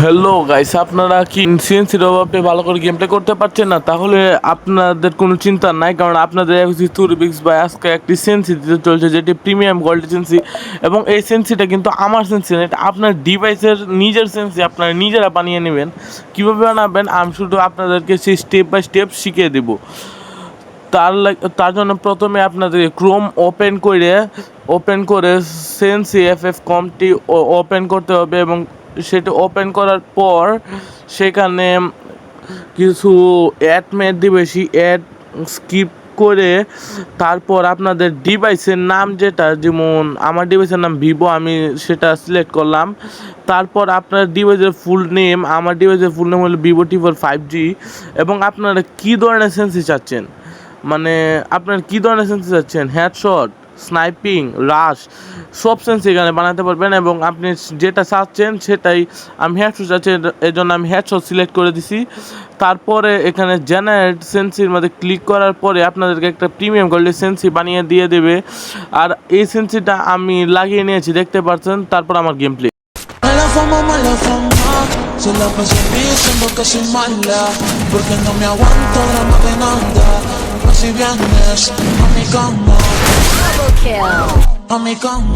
Hello guys, আপনারা কি সিএনসির অভাবে ভালো করে গেম প্লে করতে পারছেন না? তাহলে আপনাদের কোনো চিন্তা নাই, কারণ আপনাদের তুরবিক্স ভাই আজকে একটি সেন্সি দিতে চলছে, যেটি প্রিমিয়াম গোল্ড সেন্সি। এবং এই সেন্সিটা কিন্তু আমার সেন্সি না, এটা আপনার ডিভাইসের নিজের সেন্সি। আপনারা নিজেরা বানিয়ে নেবেন। কীভাবে বানাবেন আমি শুধু আপনাদেরকে সেই স্টেপ বাই স্টেপ শিখিয়ে দেবো। তার জন্য প্রথমে আপনাদের ক্রোম ওপেন করে সেন্সি এফএফ কমটি ওপেন করতে হবে, এবং সেটা ওপেন করার পর সেখানে কিছু অ্যাড মেড দিবে, সেই অ্যাড স্কিপ করে তারপর আপনাদের ডিভাইসের নাম, যেটা যেমন আমার ডিভাইসের নাম ভিভো, আমি সেটা সিলেক্ট করলাম। তারপর আপনার ডিভাইসের ফুল নেম, আমার ডিভাইসের ফুল নেম হলো vivo T4 5G। এবং আপনারা কী ধরনের সেন্সি চাচ্ছেন, মানে আপনার কী ধরনের সেন্সি চাচ্ছেন, হেডশট, স্নাইপিং, রাশ, সব সেন্স এখানে বানাতে পারবেন। এবং আপনি যেটা চাচ্ছেন সেটাই, আমি হেডশট চাচ্ছি, এই জন্য আমি হেডশট সিলেক্ট করে দিছি। তারপরে এখানে জেনারেট সেন্সির মধ্যে ক্লিক করার পরে আপনাদেরকে একটা প্রিমিয়াম কোয়ালিটির সেন্সি বানিয়ে দিয়ে দেবে। আর এই সেন্সিটা আমি লাগিয়ে নিয়েছি, দেখতে পাচ্ছেন। তারপর আমার game play. Mala fama, se la pasa diciendo que soy mala, porque no me aguanto drama de nada. Así vienes a mi cama, Double kill. a mi cama.